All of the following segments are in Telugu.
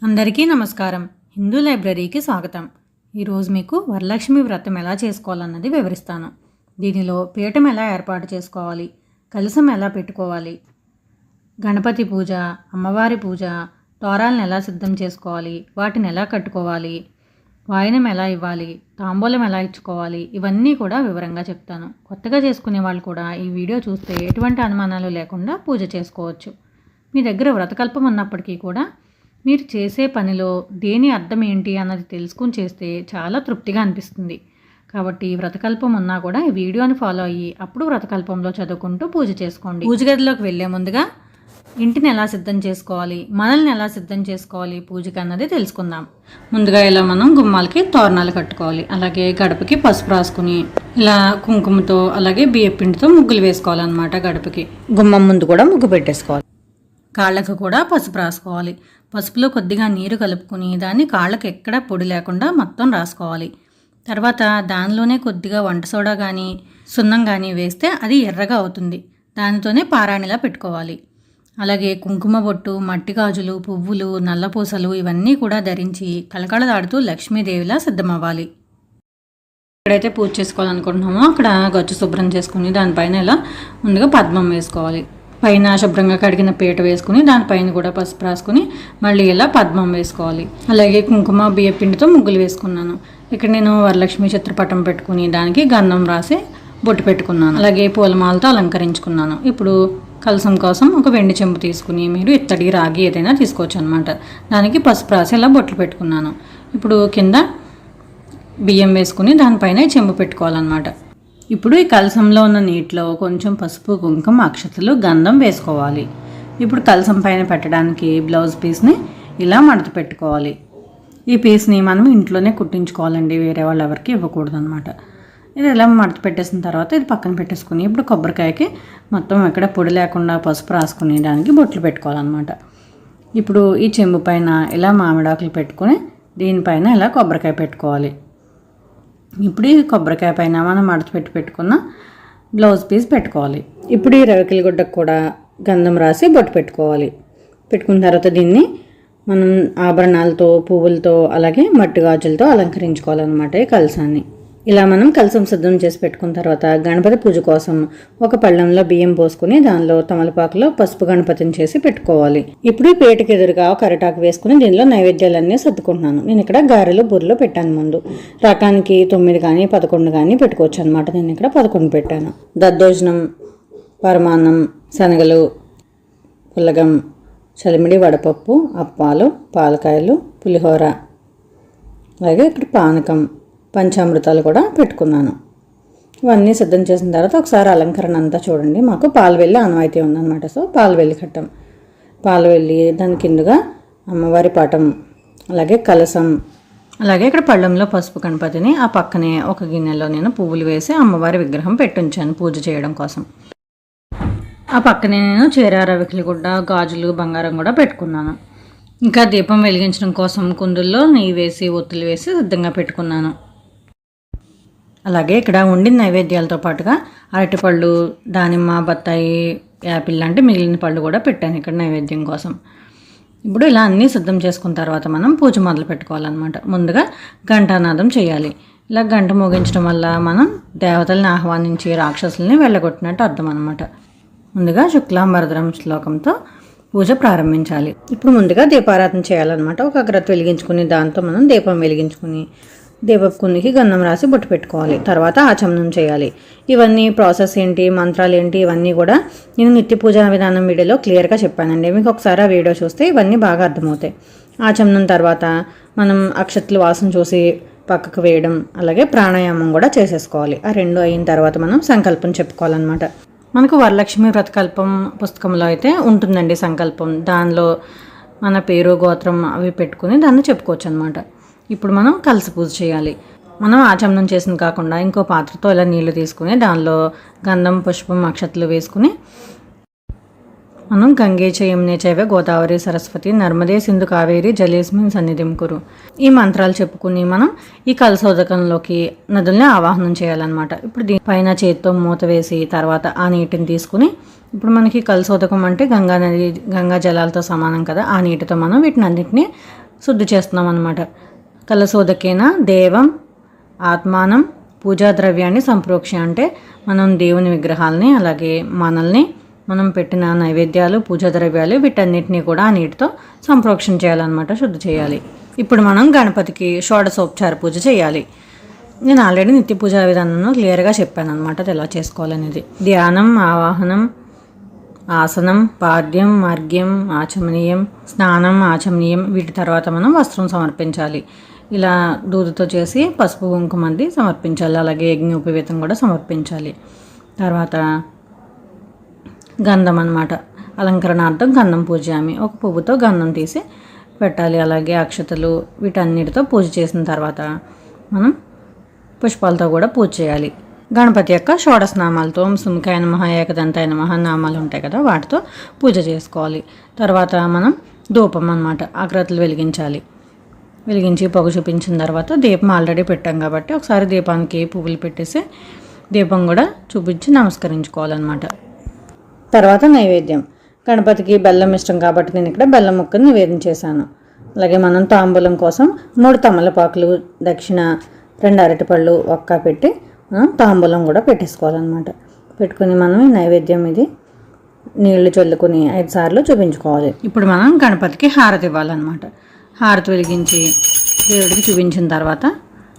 అందరికీ నమస్కారం. హిందూ లైబ్రరీకి స్వాగతం. ఈరోజు మీకు వరలక్ష్మి వ్రతం ఎలా చేసుకోవాలన్నది వివరిస్తాను. దీనిలో పీఠం ఎలా ఏర్పాటు చేసుకోవాలి, కలశం ఎలా పెట్టుకోవాలి, గణపతి పూజ, అమ్మవారి పూజ, తోరాలను ఎలా సిద్ధం చేసుకోవాలి, వాటిని ఎలా కట్టుకోవాలి, వాయనం ఎలా ఇవ్వాలి, తాంబూలం ఎలా ఇచ్చుకోవాలి, ఇవన్నీ కూడా వివరంగా చెప్తాను. కొత్తగా చేసుకునే వాళ్ళు కూడా ఈ వీడియో చూస్తే ఎటువంటి అనుమానాలు లేకుండా పూజ చేసుకోవచ్చు. మీ దగ్గర వ్రతకల్పం ఉన్నప్పటికీ కూడా మీరు చేసే పనిలో దేని అర్థం ఏంటి అన్నది తెలుసుకుని చేస్తే చాలా తృప్తిగా అనిపిస్తుంది. కాబట్టి వ్రతకల్పం ఉన్నా కూడా ఈ వీడియోని ఫాలో అయ్యి అప్పుడు వ్రతకల్పంలో చదువుకుంటూ పూజ చేసుకోండి. పూజ గదిలోకి వెళ్ళే ముందుగా ఇంటిని ఎలా సిద్ధం చేసుకోవాలి, మనల్ని ఎలా సిద్ధం చేసుకోవాలి పూజకి అన్నది తెలుసుకుందాం. ముందుగా ఇలా మనం గుమ్మాలకి తోరణాలు కట్టుకోవాలి. అలాగే గడపకి పసుపు రాసుకుని ఇలా కుంకుమతో అలాగే బియ్యపిండితో ముగ్గులు వేసుకోవాలన్నమాట. గడపకి గుమ్మం ముందు కూడా ముగ్గు పెట్టేసుకోవాలి. కాళ్ళకు కూడా పసుపు రాసుకోవాలి. పసుపులో కొద్దిగా నీరు కలుపుకొని దాన్ని కాళ్ళకు ఎక్కడ పొడి లేకుండా మొత్తం రాసుకోవాలి. తర్వాత దానిలోనే కొద్దిగా వంట సోడా కానీ సున్నం కానీ వేస్తే అది ఎర్రగా అవుతుంది. దానితోనే పారాణిలా పెట్టుకోవాలి. అలాగే కుంకుమ బొట్టు, మట్టి గాజులు, పువ్వులు, నల్లపూసలు ఇవన్నీ కూడా ధరించి కళకళలాడుతూ లక్ష్మీదేవిలా సిద్ధమవ్వాలి. ఎక్కడైతే పూజ చేసుకోవాలనుకుంటున్నామో అక్కడ గచ్చు శుభ్రం చేసుకుని దానిపైన ఇలా ముందుగా పద్మం వేసుకోవాలి. పైన శుభ్రంగా కడిగిన పీట వేసుకుని దానిపైన కూడా పసుపు రాసుకుని మళ్ళీ ఇలా పద్మం వేసుకోవాలి. అలాగే కుంకుమ బియ్యపిండితో ముగ్గులు వేసుకున్నాను. ఇక్కడ నేను వరలక్ష్మి చిత్రపటం పెట్టుకుని దానికి గంధం రాసి బొట్టు పెట్టుకున్నాను. అలాగే పూలమాలతో అలంకరించుకున్నాను. ఇప్పుడు కలసం కోసం ఒక వెండి చెంబు తీసుకుని మీరు ఇత్తడి, రాగి ఏదైనా తీసుకోవచ్చు అనమాట. దానికి పసుపు రాసి ఇలా బొట్లు పెట్టుకున్నాను. ఇప్పుడు కింద బియ్యం వేసుకుని దానిపైన చెంబు పెట్టుకోవాలన్నమాట. ఇప్పుడు ఈ కలసంలో ఉన్న నీటిలో కొంచెం పసుపు, కుంకుమ, అక్షతలు, గంధం వేసుకోవాలి. ఇప్పుడు కలసం పైన పెట్టడానికి బ్లౌజ్ పీస్ని ఇలా మడత పెట్టుకోవాలి. ఈ పీస్ని మనం ఇంట్లోనే కుట్టించుకోవాలండి, వేరే వాళ్ళు ఎవరికి ఇవ్వకూడదు అనమాట. ఇది ఇలా మడత పెట్టేసిన తర్వాత ఇది పక్కన పెట్టేసుకుని ఇప్పుడు కొబ్బరికాయకి మొత్తం ఎక్కడ పొడి లేకుండా పసుపు రాసుకుని దానికి బొట్లు పెట్టుకోవాలన్నమాట. ఇప్పుడు ఈ చెంబు పైన ఇలా మామిడాకులు పెట్టుకొని దీనిపైన ఇలా కొబ్బరికాయ పెట్టుకోవాలి. ఇప్పుడు ఈ కొబ్బరికాయ పైన మనం మడత పెట్టుకున్న బ్లౌజ్ పీస్ పెట్టుకోవాలి. ఇప్పుడు ఈ రవికిల గుడ్డకు కూడా గంధం రాసి బొట్టు పెట్టుకోవాలి. పెట్టుకున్న తర్వాత దీన్ని మనం ఆభరణాలతో, పువ్వులతో అలాగే మట్టి గాజులతో అలంకరించుకోవాలన్నమాట ఈ కలసాన్ని. ఇలా మనం కలసం సిద్ధం చేసి పెట్టుకున్న తర్వాత గణపతి పూజ కోసం ఒక పళ్ళెంలో బియ్యం పోసుకుని దానిలో తమలపాకులో పసుపు గణపతిని చేసి పెట్టుకోవాలి. ఇప్పుడు ఈ పేటకి ఎదురుగా ఒక అరిటాకు వేసుకుని దీనిలో నైవేద్యాలన్నీ సర్దుకుంటున్నాను. నేను ఇక్కడ గారెలు, బూరెలు పెట్టాను. ముందు రకానికి 9 కానీ 11 కానీ పెట్టుకోవచ్చు అనమాట. నేను ఇక్కడ 11 పెట్టాను. దద్దోజనం, పరమాన్నం, శనగలు, పుల్లగం, చలిమిడి, వడపప్పు, అప్పాలు, పాలకాయలు, పులిహోర, అలాగే ఇక్కడ పానకం, పంచామృతాలు కూడా పెట్టుకున్నాను. ఇవన్నీ సిద్ధం చేసిన తర్వాత ఒకసారి అలంకరణ అంతా చూడండి. మాకు పాలవెల్లి ఆనవాయితీ ఉందన్నమాట. సో పాలవెల్లి కట్టం, పాలవెల్లి, దాని కిందగా అమ్మవారి పటం, అలాగే కలసం, అలాగే ఇక్కడ పళ్ళెంలో పసుపు గణపతిని, ఆ పక్కనే ఒక గిన్నెలో నేను పువ్వులు వేసి అమ్మవారి విగ్రహం పెట్టుంచాను పూజ చేయడం కోసం. ఆ పక్కనే నేను చీర, రవికిలి గుడ్డ, గాజులు, బంగారం కూడా పెట్టుకున్నాను. ఇంకా దీపం వెలిగించడం కోసం కుందుల్లో నెయ్యి వేసి ఒత్తులు వేసి సిద్ధంగా పెట్టుకున్నాను. అలాగే ఇక్కడ వండిన నైవేద్యాలతో పాటుగా అరటిపళ్ళు, దానిమ్మ, బత్తాయి, యాపిల్ లాంటి మిగిలిన పళ్ళు కూడా పెట్టాను ఇక్కడ నైవేద్యం కోసం. ఇప్పుడు ఇలా అన్నీ సిద్ధం చేసుకున్న తర్వాత మనం పూజ మొదలు పెట్టుకోవాలన్నమాట. ముందుగా ఘంటానాదం చేయాలి. ఇలా గంట మోగించడం వల్ల మనం దేవతల్ని ఆహ్వానించి రాక్షసుల్ని వెళ్ళగొట్టినట్టు అర్థం అనమాట. ముందుగా శుక్లాంబరధరం శ్లోకంతో పూజ ప్రారంభించాలి. ఇప్పుడు ముందుగా దీపారాధన చేయాలన్నమాట. ఒక అగరత్తు వెలిగించుకుని దాంతో మనం దీపం వెలిగించుకుని దీపపు కుందికి గంధం రాసి బొట్టు పెట్టుకోవాలి. తర్వాత ఆచమనం చేయాలి. ఇవన్నీ ప్రాసెస్ ఏంటి, మంత్రాలు ఏంటి, ఇవన్నీ కూడా నేను నిత్య పూజా విధానం వీడియోలో క్లియర్గా చెప్పానండి. మీకు ఒకసారి ఆ వీడియో చూస్తే ఇవన్నీ బాగా అర్థమవుతాయి. ఆచమనం తర్వాత మనం అక్షతలు వాసన చూసి పక్కకు వేయడం, అలాగే ప్రాణాయామం కూడా చేసేసుకోవాలి. ఆ రెండు అయిన తర్వాత మనం సంకల్పం చెప్పుకోవాలన్నమాట. మనకు వరలక్ష్మి వ్రతకల్పం పుస్తకంలో అయితే ఉంటుందండి సంకల్పం. దానిలో మన పేరు, గోత్రం అవి పెట్టుకుని దాన్ని చెప్పుకోవచ్చు అనమాట. ఇప్పుడు మనం కలశ పూజ చేయాలి. మనం ఆచమనం చేసింది కాకుండా ఇంకో పాత్రతో ఇలా నీళ్లు తీసుకుని దానిలో గంధం, పుష్పం, అక్షతలు వేసుకుని మనం గంగే చ యమునే చైవ గోదావరి సరస్వతి నర్మదే సింధు కావేరి జలేస్మిన్ సన్నిధిం కురు, ఈ మంత్రాలు చెప్పుకుని మనం ఈ కలశోదకంలోకి నదుల్ని ఆవాహనం చేయాలన్నమాట. ఇప్పుడు దీనిపైన చేతితో మూత వేసి తర్వాత ఆ నీటిని తీసుకుని ఇప్పుడు మనకి కలశోదకం అంటే గంగా నది, గంగా జలాలతో సమానం కదా, ఆ నీటితో మనం వీటిని అన్నింటినీ శుద్ధి చేస్తున్నాం అన్నమాట. కలశోదకేన దేవం ఆత్మానం పూజా ద్రవ్యాన్ని సంప్రోక్ష అంటే మనం దేవుని విగ్రహాలని, అలాగే మనల్ని, మనం పెట్టిన నైవేద్యాలు, పూజా ద్రవ్యాలు వీటన్నిటినీ కూడా ఆ నీటితో సంప్రోక్షణ చేయాలన్నమాట, శుద్ధి చేయాలి. ఇప్పుడు మనం గణపతికి షోడశోపచార పూజ చేయాలి. నేను ఆల్రెడీ నిత్య పూజా విధానంలో క్లియర్గా చెప్పాను అనమాట, అది ఎలా చేసుకోవాలనేది. ధ్యానం, ఆవాహనం, ఆసనం, పాద్యం, అర్ఘ్యం, ఆచమనీయం, స్నానం, ఆచమనీయం, వీటి తర్వాత మనం వస్త్రం సమర్పించాలి. ఇలా దూదుతో చేసి పసుపు కుంకుమది సమర్పించాలి. అలాగే యజ్ఞోపవీతం కూడా సమర్పించాలి. తర్వాత గంధం అన్నమాట, అలంకరణార్థం గంధం పూజయామి, ఒక పువ్వుతో గంధం తీసి పెట్టాలి. అలాగే అక్షతలు, వీటన్నిటితో పూజ చేసిన తర్వాత మనం పుష్పాలతో కూడా పూజ చేయాలి. గణపతి యొక్క షోడశ నామాలతో సుముఖాయ నమః, ఏకదంతాయ నమః నామాలు ఉంటాయి కదా, వాటితో పూజ చేసుకోవాలి. తర్వాత మనం ధూపం అన్నమాట, అగరత్తులు వెలిగించాలి. వెలిగించి పొగ చూపించిన తర్వాత దీపం ఆల్రెడీ పెట్టాం కాబట్టి ఒకసారి దీపానికి పువ్వులు పెట్టేసి దీపం కూడా చూపించి నమస్కరించుకోవాలన్నమాట. తర్వాత నైవేద్యం, గణపతికి బెల్లం ఇష్టం కాబట్టి నేను ఇక్కడ బెల్లం ముక్కను నివేదన చేశాను. అలాగే మనం తాంబూలం కోసం 3 తమలపాకులు, దక్షిణ 2 అరటిపళ్ళు, ఒక్క పెట్టి మనం తాంబూలం కూడా పెట్టేసుకోవాలన్నమాట. పెట్టుకుని మనం ఈ నైవేద్యం ఇది నీళ్లు చల్లుకుని 5 సార్లు చూపించుకోవాలి. ఇప్పుడు మనం గణపతికి హారతి ఇవ్వాలన్నమాట. హారతి వెలిగించి దేవుడికి చూపించిన తర్వాత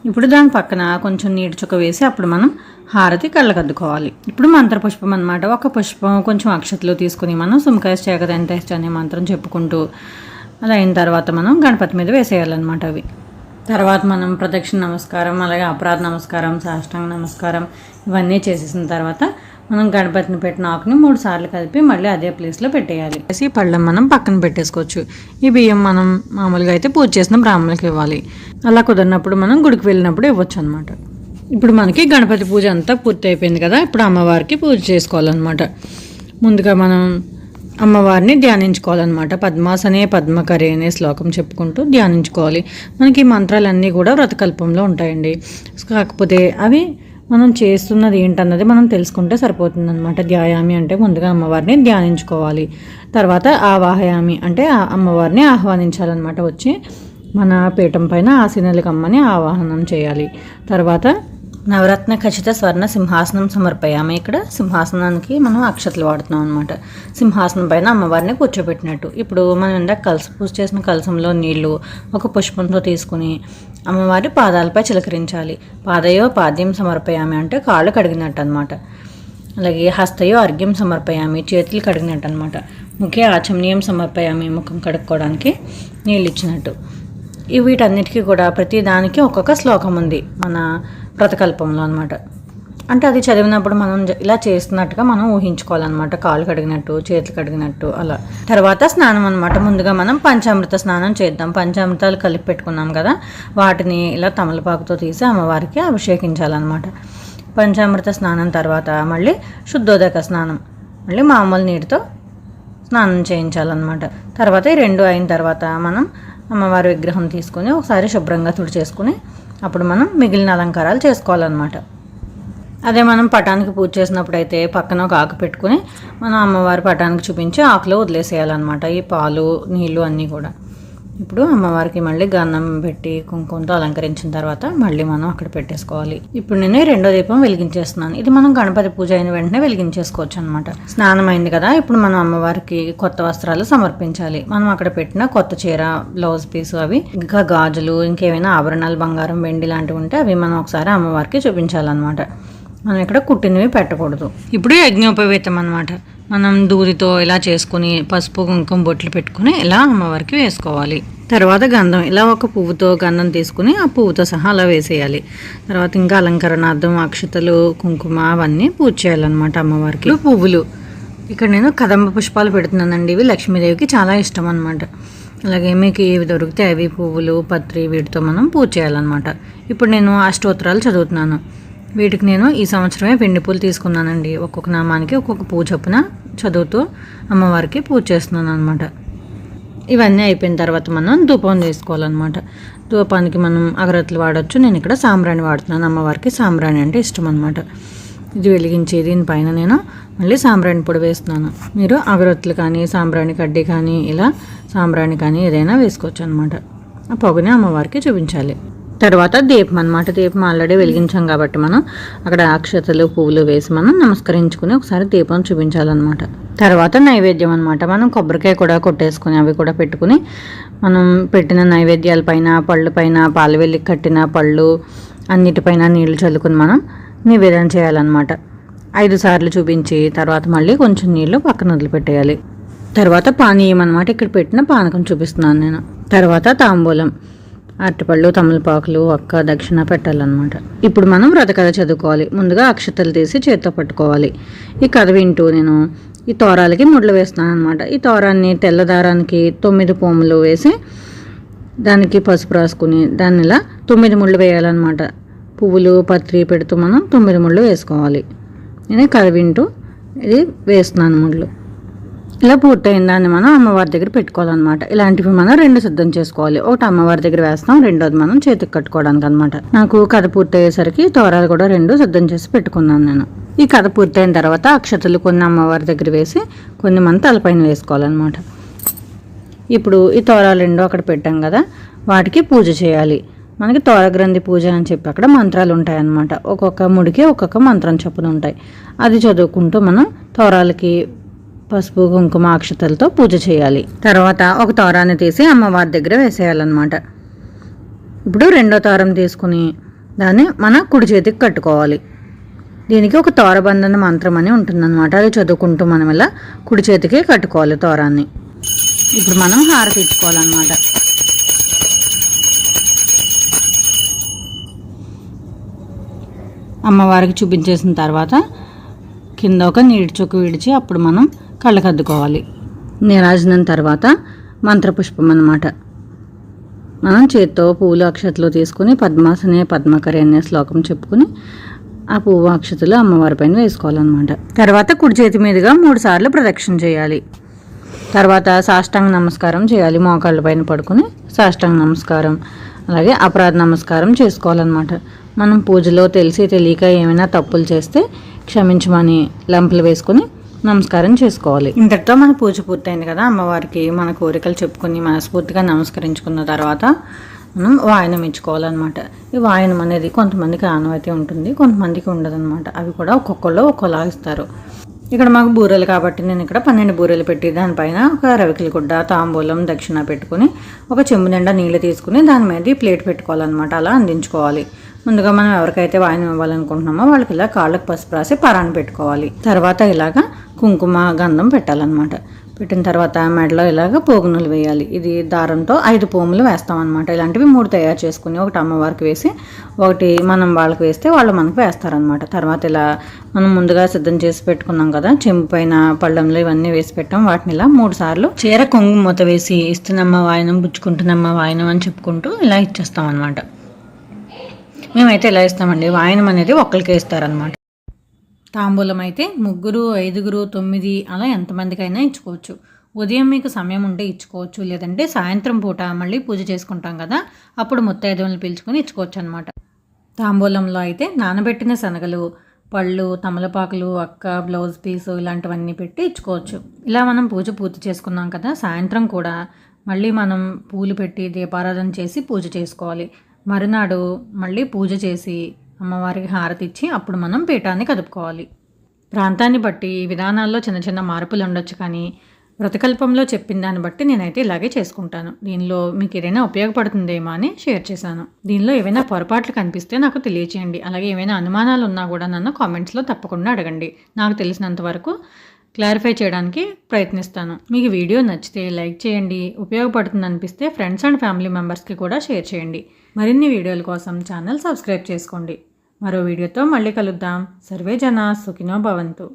ఇప్పుడు దాని పక్కన కొంచెం నీటి చుక్క వేసి అప్పుడు మనం హారతి కళ్ళకద్దుకోవాలి. ఇప్పుడు మంత్రపుష్పం అన్నమాట, ఒక పుష్పం కొంచెం అక్షతలు తీసుకుని మనం సుముఖాయ ఏకదంతాయ అనే మంత్రం చెప్పుకుంటూ అది అయిన తర్వాత మనం గణపతి మీద వేసేయాలన్నమాట అవి. తర్వాత మనం ప్రదక్షిణ నమస్కారం, అలాగే అపరాధ నమస్కారం, సాష్టాంగ నమస్కారం ఇవన్నీ చేసేసిన తర్వాత మనం గణపతిని పెట్టిన ఆకుని 3 సార్లు కలిపి మళ్ళీ అదే ప్లేస్లో పెట్టేయాలి. ఈ పళ్ళెం మనం పక్కన పెట్టేసుకోవచ్చు. ఈ బియ్యం మనం మామూలుగా అయితే పూజ చేసిన బ్రాహ్మణులకి ఇవ్వాలి. అలా కుదిరినప్పుడు మనం గుడికి వెళ్ళినప్పుడు ఇవ్వచ్చు అనమాట. ఇప్పుడు మనకి గణపతి పూజ అంతా పూర్తి అయిపోయింది కదా, ఇప్పుడు అమ్మవారికి పూజ చేసుకోవాలన్నమాట. ముందుగా మనం అమ్మవారిని ధ్యానించుకోవాలన్నమాట. పద్మాసనే పద్మకరే అనే శ్లోకం చెప్పుకుంటూ ధ్యానించుకోవాలి. మనకి ఈ మంత్రాలన్నీ కూడా వ్రతకల్పంలో ఉంటాయండి. కాకపోతే అవి మనం చేస్తున్నది ఏంటన్నది మనం తెలుసుకుంటే సరిపోతుంది అనమాట. ధ్యాయామి అంటే ముందుగా అమ్మవారిని ధ్యానించుకోవాలి. తర్వాత ఆవాహయామి అంటే అమ్మవారిని ఆహ్వానించాలన్నమాట. వచ్చి మన పీఠం పైన ఆసీనులకమ్మని ఆవాహనం చేయాలి. తర్వాత నవరత్న ఖచ్చిత స్వర్ణ సింహాసనం సమర్పయామి. ఇక్కడ సింహాసనానికి మనం అక్షతలు వాడుతున్నాం అనమాట. సింహాసనం పైన అమ్మవారిని కూర్చోబెట్టినట్టు. ఇప్పుడు మనం ఇందాక పూజ చేసిన కలశంలో నీళ్లు ఒక పుష్పంతో తీసుకుని అమ్మవారి పాదాలపై చిలకరించాలి. పాదయో పాద్యం సమర్పయామి అంటే కాళ్ళు కడిగినట్టు అనమాట. అలాగే హస్తయో అర్ఘ్యం సమర్పయామి, చేతులు కడిగినట్టు అనమాట. ముఖ్య ఆచమనీయం సమర్పయామి, ముఖం కడుక్కోవడానికి నీళ్ళు ఇచ్చినట్టు. వీటన్నిటికీ కూడా ప్రతి దానికి ఒక్కొక్క శ్లోకం ఉంది మన వ్రతకల్పంలో అనమాట. అంటే అది చదివినప్పుడు మనం ఇలా చేస్తున్నట్టుగా మనం ఊహించుకోవాలన్నమాట. కాళ్ళు కడిగినట్టు, చేతులు కడిగినట్టు అలా. తర్వాత స్నానం అనమాట. ముందుగా మనం పంచామృత స్నానం చేద్దాం. పంచామృతాలు కలిపి పెట్టుకున్నాం కదా, వాటిని ఇలా తమలపాకుతో తీసి అమ్మవారికి అభిషేకించాలన్నమాట. పంచామృత స్నానం తర్వాత మళ్ళీ శుద్ధోదక స్నానం, మళ్ళీ మామూలు నీటితో స్నానం చేయించాలన్నమాట. తర్వాత ఈ 2 అయిన తర్వాత మనం అమ్మవారి విగ్రహం తీసుకుని ఒకసారి శుభ్రంగా తుడిచేసుకుని అప్పుడు మనం మిగిలిన అలంకారాలు చేసుకోవాలన్నమాట. అదే మనం పటానికి పూజ చేసినప్పుడు అయితే పక్కన ఒక ఆకు పెట్టుకుని మనం అమ్మవారి పటానికి చూపించి ఆకులో వదిలేసేయాలన్నమాట ఈ పాలు, నీళ్ళు అన్నీ కూడా. ఇప్పుడు అమ్మవారికి మళ్ళీ గంధం పెట్టి కుంకుమతో అలంకరించిన తర్వాత మళ్ళీ మనం అక్కడ పెట్టేసుకోవాలి. ఇప్పుడు నేను 2వ దీపం వెలిగించేస్తున్నాను. ఇది మనం గణపతి పూజ అయిన వెంటనే వెలిగించేసుకోవచ్చు అనమాట. స్నానం అయింది కదా, ఇప్పుడు మనం అమ్మవారికి కొత్త వస్త్రాలు సమర్పించాలి. మనం అక్కడ పెట్టిన కొత్త చీర, బ్లౌజ్ పీసు, అవి ఇంకా గాజులు, ఇంకేమైనా ఆభరణాలు, బంగారం, వెండి లాంటివి ఉంటే అవి మనం ఒకసారి అమ్మవారికి చూపించాలన్నమాట. మనం ఇక్కడ కుట్టినవి పెట్టకూడదు. ఇప్పుడు యజ్ఞోపవీతం అనమాట. మనం దూదితో ఇలా చేసుకుని పసుపు కుంకుమ బొట్లు పెట్టుకుని ఇలా అమ్మవారికి వేసుకోవాలి. తర్వాత గంధం, ఇలా ఒక పువ్వుతో గంధం తీసుకుని ఆ పువ్వుతో సహా అలా వేసేయాలి. తర్వాత ఇంకా అలంకరణార్థం అక్షతలు, కుంకుమ అవన్నీ పూజ చేయాలన్నమాట అమ్మవారికి. పువ్వులు ఇక్కడ నేను కదంబ పుష్పాలు పెడుతున్నానండి. ఇవి లక్ష్మీదేవికి చాలా ఇష్టం అనమాట. అలాగే మీకు ఏవి దొరికితే అవి పువ్వులు, పత్రి, వీటితో మనం పూజ చేయాలన్నమాట. ఇప్పుడు నేను అష్టోత్తరాలు చదువుతున్నాను. వీటికి నేను ఈ సంవత్సరమే వెండి పూలు తీసుకున్నానండి. ఒక్కొక్క నామానికి ఒక్కొక్క పూజ చొప్పున చదువుతూ అమ్మవారికి పూజ చేస్తున్నాను అనమాట. ఇవన్నీ అయిపోయిన తర్వాత మనం ధూపం వేసుకోవాలన్నమాట. ధూపానికి మనం అగరత్తులు వాడచ్చు. నేను ఇక్కడ సాంబ్రాణి వాడుతున్నాను. అమ్మవారికి సాంబ్రాణి అంటే ఇష్టం అనమాట. ఇది వెలిగించి దీనిపైన నేను మళ్ళీ సాంబ్రాణి పొడి వేస్తున్నాను. మీరు అగరొత్తులు కానీ సాంబ్రాణి కడ్డీ కానీ ఇలా సాంబ్రాణి కానీ ఏదైనా వేసుకోవచ్చు అనమాట. ఆ పొగని అమ్మవారికి చూపించాలి. తర్వాత దీపం అనమాట. దీపం ఆల్రెడీ వెలిగించాం కాబట్టి మనం అక్కడ అక్షతలు పువ్వులు వేసి మనం నమస్కరించుకుని ఒకసారి దీపం చూపించాలన్నమాట. తర్వాత నైవేద్యం అనమాట. మనం కొబ్బరికాయ కూడా కొట్టేసుకుని అవి కూడా పెట్టుకుని మనం పెట్టిన నైవేద్యాల పైన పళ్ళు పైన పాలవెల్లి కట్టిన పళ్ళు అన్నిటిపైన నీళ్లు చల్లుకుని మనం నివేదన చేయాలన్నమాట. 5 సార్లు చూపించి తర్వాత మళ్ళీ కొంచెం నీళ్లు పక్కన వదిలిపెట్టేయాలి. తర్వాత పానీయం అనమాట. ఇక్కడ పెట్టిన పానకం చూపిస్తున్నాను నేను. తర్వాత తాంబూలం, అరటిపళ్ళు, తమలపాకులు, ఒక్క దక్షిణ పెట్టాలన్నమాట. ఇప్పుడు మనం వ్రత కథ చదువుకోవాలి. ముందుగా అక్షతలు తీసి చేత్తో పట్టుకోవాలి. ఈ కథ వింటూ నేను ఈ తోరాలకి ముడ్లు వేస్తున్నాను అనమాట. ఈ తోరాన్ని తెల్లదారానికి 9 పోములు వేసి దానికి పసుపు రాసుకుని దాన్ని ఇలా 9 ముళ్ళు వేయాలన్నమాట. పువ్వులు పత్రి పెడుతూ మనం 9 ముళ్ళు వేసుకోవాలి. నేను కథ వింటూ ఇది వేస్తున్నాను ముళ్ళు. ఇలా పూర్తయిన దాన్ని మనం అమ్మవారి దగ్గర పెట్టుకోవాలన్నమాట. ఇలాంటివి మనం 2 సిద్ధం చేసుకోవాలి. ఒకటి అమ్మవారి దగ్గర వేస్తాం, రెండోది మనం చేతికి కట్టుకోవడానికి అనమాట. నాకు కథ పూర్తయ్యేసరికి తోరాలు కూడా 2 సిద్ధం చేసి పెట్టుకున్నాను నేను. ఈ కథ పూర్తయిన తర్వాత అక్షతలు కొన్ని అమ్మవారి దగ్గర వేసి కొన్ని మనం తలపైన వేసుకోవాలన్నమాట. ఇప్పుడు ఈ తోరాలు 2 అక్కడ పెట్టాం కదా, వాటికి పూజ చేయాలి. మనకి తోరగ్రంథి పూజ అని చెప్పి అక్కడ మంత్రాలు ఉంటాయన్నమాట. ఒక్కొక్క ముడికి ఒక్కొక్క మంత్రం చొప్పున ఉంటాయి. అది చదువుకుంటూ మనం తోరాలకి పసుపు కుంకుమ అక్షతలతో పూజ చేయాలి. తర్వాత ఒక తోరాన్ని తీసి అమ్మవారి దగ్గర వేసేయాలన్నమాట. ఇప్పుడు 2వ తోరం తీసుకుని దాన్ని మన కుడి చేతికి కట్టుకోవాలి. దీనికి ఒక తోరబంధన మంత్రం అని ఉంటుందన్నమాట. అది చదువుకుంటూ మనం ఇలా కుడి చేతికి కట్టుకోవాలి తోరాన్ని. ఇప్పుడు మనం హారతి ఇచ్చుకోవాలన్నమాట. అమ్మవారికి చూపించేసిన తర్వాత కింద ఒక నీటి చుక్క విడిచి అప్పుడు మనం కళ్ళకద్దుకోవాలి. నీరాజనం తర్వాత మంత్రపుష్పం అన్నమాట. మనం చేత్తో పువ్వులు అక్షతలు తీసుకుని పద్మాసనే పద్మకరి అనే శ్లోకం చెప్పుకుని ఆ పువ్వు అక్షతలు అమ్మవారి పైన వేసుకోవాలన్నమాట. తర్వాత కుడి చేతి మీదుగా 3 సార్లు ప్రదక్షిణ చేయాలి. తర్వాత సాష్టాంగ నమస్కారం చేయాలి. మోకాళ్ళ పైన పడుకుని సాష్టాంగ నమస్కారం, అలాగే అపరాధ నమస్కారం చేసుకోవాలన్నమాట. మనం పూజలో తెలిసి తెలియక ఏమైనా తప్పులు చేస్తే క్షమించమని లంపులు వేసుకుని నమస్కారం చేసుకోవాలి. ఇంతటితో మన పూజ పూర్తయింది కదా. అమ్మవారికి మన కోరికలు చెప్పుకుని మనస్ఫూర్తిగా నమస్కరించుకున్న తర్వాత మనం వాయనం ఇచ్చుకోవాలన్నమాట. ఈ వాయనం అనేది కొంతమందికి ఆనవాయితీ ఉంటుంది, కొంతమందికి ఉండదన్నమాట. అవి కూడా ఒక్కొక్కళ్ళు ఒక్కోలా ఇస్తారు. ఇక్కడ మాకు బూరెలు కాబట్టి నేను ఇక్కడ 12 బూరెలు పెట్టి దానిపైన ఒక రవికిల గుడ్డ, తాంబూలం, దక్షిణ పెట్టుకుని ఒక చెంబు నిండా నీళ్ళు తీసుకుని దాని మీద ప్లేట్ పెట్టుకోవాలన్నమాట. అలా అందించుకోవాలి. ముందుగా మనం ఎవరికైతే వాయనం ఇవ్వాలనుకుంటున్నామో వాళ్ళకి ఇలా కాళ్ళకు పసుపు రాసి పరాన్ని పెట్టుకోవాలి. తర్వాత ఇలాగా కుంకుమ గంధం పెట్టాలన్నమాట. పెట్టిన తర్వాత మెడలో ఇలాగ పోగునులు వేయాలి. ఇది దారంతో 5 పోములు వేస్తామన్నమాట. ఇలాంటివి 3 తయారు చేసుకుని ఒకటి అమ్మవారికి వేసి ఒకటి మనం వాళ్ళకి వేస్తే వాళ్ళు మనకు వేస్తారనమాట. తర్వాత ఇలా మనం ముందుగా సిద్ధం చేసి పెట్టుకున్నాం కదా, చెంపు పైన పళ్ళంలో ఇవన్నీ వేసి పెట్టాం. వాటిని ఇలా 3 సార్లు చీర కొంగు మూత వేసి ఇస్తున్నమ్మ వాయనం, పుచ్చుకుంటున్నమ్మ వాయనం అని చెప్పుకుంటూ ఇలా ఇచ్చేస్తాం అనమాట. మేమైతే ఇలా ఇస్తామండి. వాయనం అనేది ఒక్కరికే ఇస్తారనమాట. తాంబూలం అయితే 3, 5, 9 అలా ఎంతమందికైనా ఇచ్చుకోవచ్చు. ఉదయం మీకు సమయం ఉంటే ఇచ్చుకోవచ్చు, లేదంటే సాయంత్రం పూట మళ్ళీ పూజ చేసుకుంటాం కదా, అప్పుడు ముత్తైదువులను పిలుచుకొని ఇచ్చుకోవచ్చు అనమాట. తాంబూలంలో అయితే నానబెట్టిన శనగలు, పళ్ళు, తమలపాకులు, అక్క, బ్లౌజ్ పీసు ఇలాంటివన్నీ పెట్టి ఇచ్చుకోవచ్చు. ఇలా మనం పూజ పూర్తి చేసుకున్నాం కదా, సాయంత్రం కూడా మళ్ళీ మనం పూలు పెట్టి దీపారాధన చేసి పూజ చేసుకోవాలి. మరునాడు మళ్ళీ పూజ చేసి అమ్మవారికి హారతి ఇచ్చి అప్పుడు మనం పీఠాన్ని కదుపుకోవాలి. ప్రాంతాన్ని బట్టి ఈ విధానాల్లో చిన్న చిన్న మార్పులు ఉండొచ్చు, కానీ వ్రతకల్పంలో చెప్పిన దాన్ని బట్టి నేనైతే ఇలాగే చేసుకుంటాను. దీనిలో మీకు ఏదైనా ఉపయోగపడుతుందేమో అని షేర్ చేశాను. దీనిలో ఏవైనా పొరపాట్లు కనిపిస్తే నాకు తెలియచేయండి. అలాగే ఏమైనా అనుమానాలు ఉన్నా కూడా నన్ను కామెంట్స్లో తప్పకుండా అడగండి. నాకు తెలిసినంత వరకు క్లారిఫై చేయడానికి ప్రయత్నిస్తాను. మీకు వీడియో నచ్చితే లైక్ చేయండి. ఉపయోగపడుతుంది అనిపిస్తే ఫ్రెండ్స్ అండ్ ఫ్యామిలీ మెంబర్స్కి కూడా షేర్ చేయండి. మరిన్ని వీడియోల కోసం ఛానల్ సబ్స్క్రైబ్ చేసుకోండి. మరో వీడియోతో మళ్ళీ కలుద్దాం. సర్వే జనా సుఖినో భవంతు.